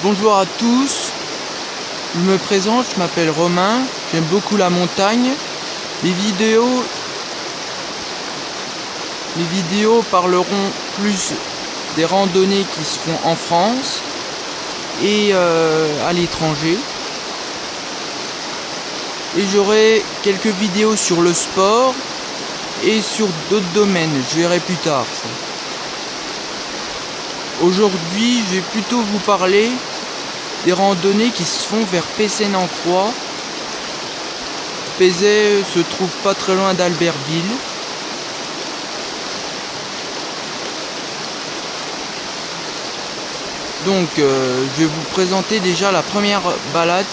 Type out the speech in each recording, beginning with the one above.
Bonjour à tous, je me présente, je m'appelle Romain, j'aime beaucoup la montagne. Les vidéos parleront plus des randonnées qui se font en France et à l'étranger. Et j'aurai quelques vidéos sur le sport et sur d'autres domaines, je verrai plus tard ça. Aujourd'hui, je vais plutôt vous parler des randonnées qui se font vers Pessennes-en-Croix. Pesset se trouve pas très loin d'Albertville. Donc, je vais vous présenter déjà la première balade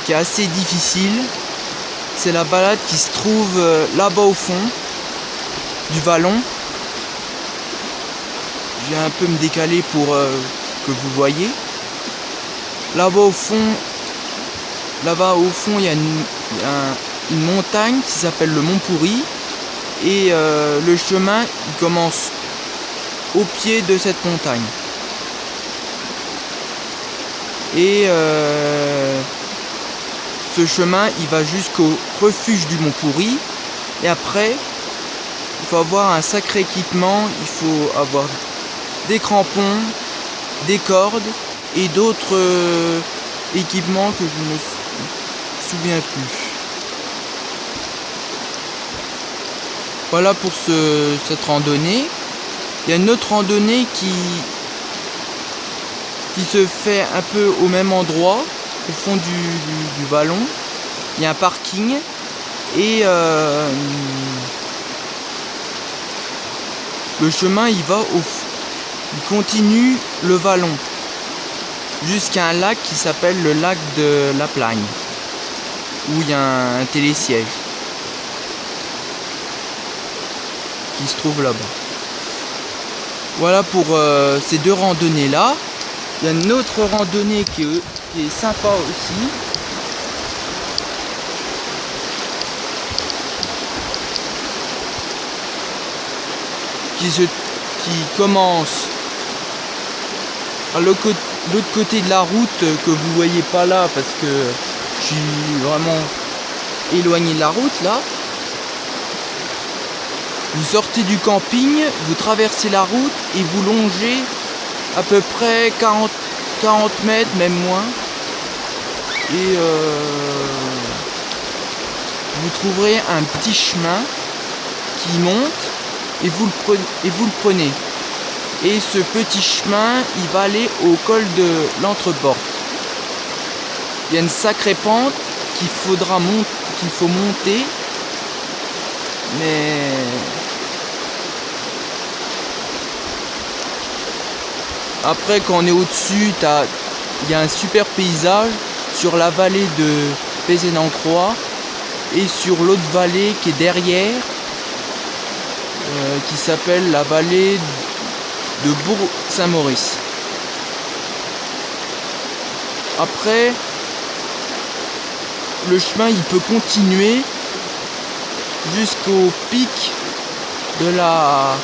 qui est assez difficile. C'est la balade qui se trouve là-bas au fond du vallon. Je vais un peu me décaler pour que vous voyez. Là-bas au fond, il y a une montagne qui s'appelle le Mont Pourri. Et le chemin il commence au pied de cette montagne. Et ce chemin il va jusqu'au refuge du Mont Pourri. Et après, il faut avoir un sacré équipement. Il faut avoir des crampons, des cordes et d'autres équipements que je ne me souviens plus. Voilà pour cette randonnée. Il y a une autre randonnée qui se fait un peu au même endroit, au fond du vallon. Il y a un parking et le chemin il continue le vallon jusqu'à un lac qui s'appelle le lac de la Plagne, où il y a un télésiège qui se trouve là-bas. Voilà pour ces deux randonnées là. Il y a une autre randonnée qui est sympa aussi. Qui commence à l'autre côté de la route que vous voyez pas là parce que je suis vraiment éloigné de la route là. Vous sortez du camping, vous traversez la route et vous longez à peu près 40 mètres, même moins. Et vous trouverez un petit chemin qui monte et vous le prenez. Et ce petit chemin, il va aller au col de l'Entreporte. Il y a une sacrée pente qu'il faut monter. Mais après, quand on est au-dessus, il y a un super paysage sur la vallée de Pessennes-en-Croix et sur l'autre vallée qui est derrière, qui s'appelle la vallée de Bourg-Saint-Maurice. Après, le chemin il peut continuer jusqu'au pic de la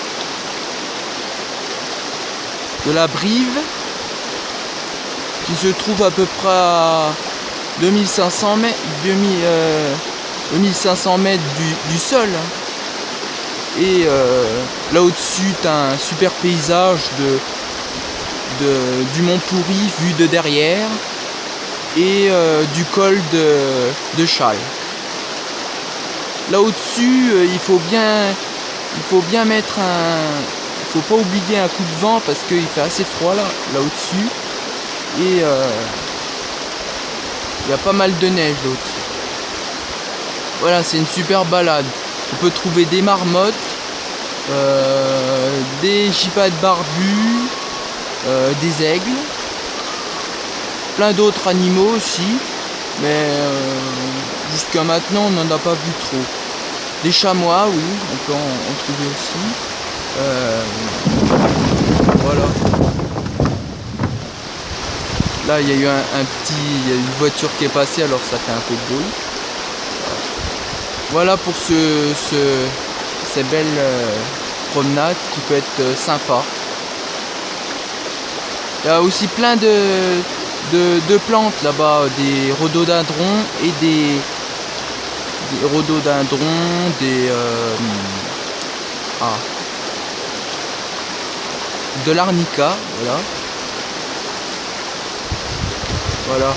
Brive, qui se trouve à peu près à 2500 mètres, 2500 mètres du sol. Et là au-dessus, tu as un super paysage du Mont Pourri vu de derrière et du col de Châles. Là au-dessus, il faut bien mettre il faut pas oublier un coup de vent parce qu'il fait assez froid là au-dessus. Et il y a pas mal de neige là au-dessus. Voilà, c'est une super balade. On peut trouver des marmottes, des gypaètes barbus, des aigles, plein d'autres animaux aussi, mais jusqu'à maintenant on n'en a pas vu trop. Des chamois, oui, on peut en trouver aussi. Voilà. Là il y a eu il y a une voiture qui est passée, alors ça fait un peu de bruit. Voilà pour ces belles promenades qui peut être sympa. Il y a aussi plein de plantes là-bas, des rhododendrons et des rhododendrons, de l'arnica, voilà. Voilà.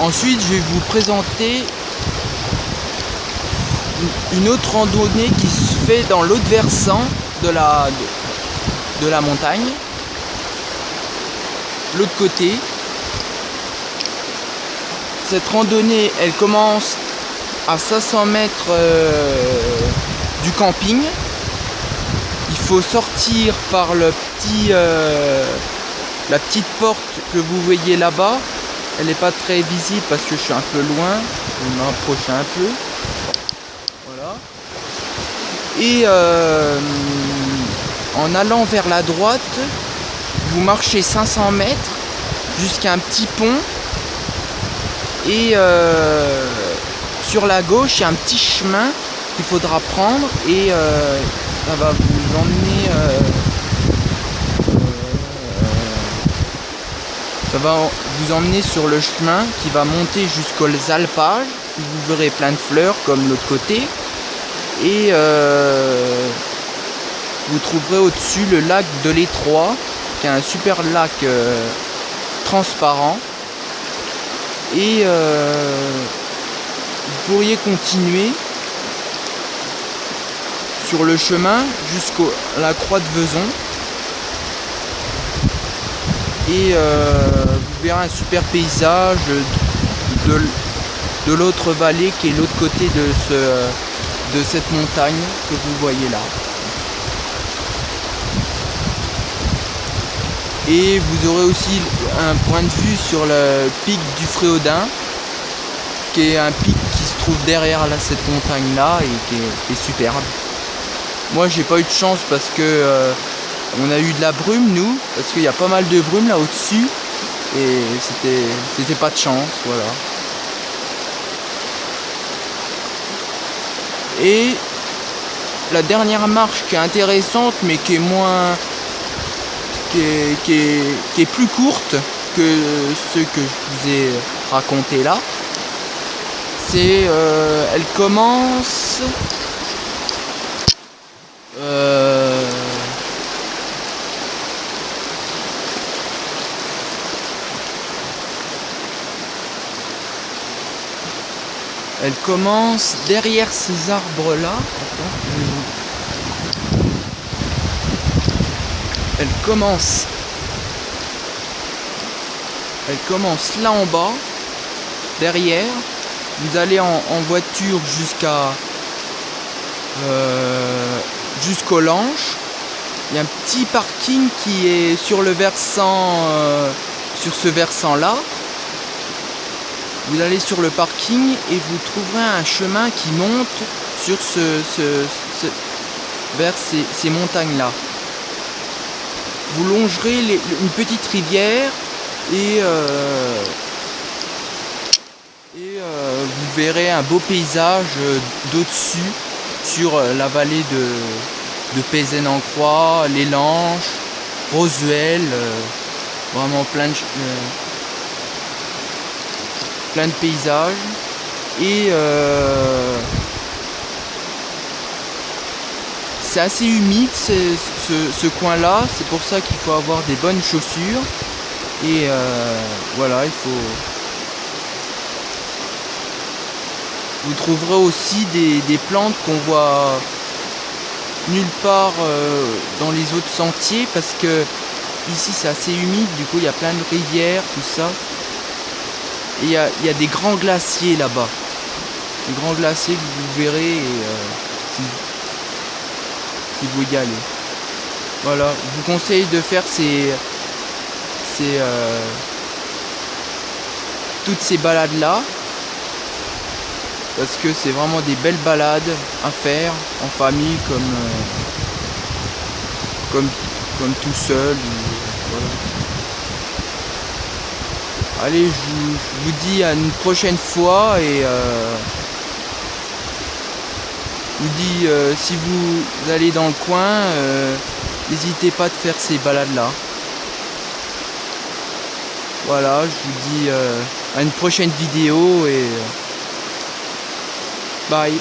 Ensuite, je vais vous présenter une autre randonnée qui se fait dans l'autre versant de la montagne. L'autre côté. Cette randonnée, elle commence à 500 mètres du camping. Il faut sortir par la petite porte que vous voyez là-bas. Elle n'est pas très visible parce que je suis un peu loin. Je vais m'approcher un peu. Voilà. Et en allant vers la droite, vous marchez 500 mètres jusqu'à un petit pont. Et sur la gauche, il y a un petit chemin qu'il faudra prendre et ça va vous emmener sur le chemin qui va monter jusqu'aux alpages. Vous verrez plein de fleurs comme l'autre côté et vous trouverez au-dessus le lac de l'Étroit qui est un super lac transparent. Et vous pourriez continuer sur le chemin jusqu'à la croix de Vezon. Et vous verrez un super paysage de l'autre vallée qui est l'autre côté de cette montagne que vous voyez là. Et vous aurez aussi un point de vue sur le pic du Fréaudin, qui est un pic qui se trouve derrière cette montagne là et qui est superbe. Moi j'ai pas eu de chance parce que on a eu de la brume nous, parce qu'il y a pas mal de brume là au-dessus et c'était pas de chance, voilà. Et la dernière marche qui est intéressante mais qui est moins qui est plus courte que ceux que je vous ai raconté là. C'est elle commence derrière ces arbres là. Elle commence là en bas, derrière. Vous allez en voiture jusqu'aux Lanches. Il y a un petit parking qui est sur ce versant là. Vous allez sur le parking et vous trouverez un chemin qui monte sur vers ces montagnes là. Vous longerez une petite rivière et vous verrez un beau paysage d'au-dessus sur la vallée de Pézène-en-Croix, les Lanches, Rosuel, vraiment plein de paysages. Et c'est assez humide ce coin-là, c'est pour ça qu'il faut avoir des bonnes chaussures. Et voilà, vous trouverez aussi des plantes qu'on voit nulle part dans les autres sentiers parce que ici c'est assez humide, du coup il y a plein de rivières, tout ça. Et il y a des grands glaciers là-bas. Des grands glaciers que vous verrez si vous y allez. Voilà, je vous conseille de faire toutes ces balades là parce que c'est vraiment des belles balades à faire en famille comme tout seul. Voilà. Allez, je vous dis à une prochaine fois et Je vous dis, si vous allez dans le coin, n'hésitez pas de faire ces balades-là. Voilà, je vous dis à une prochaine vidéo et bye.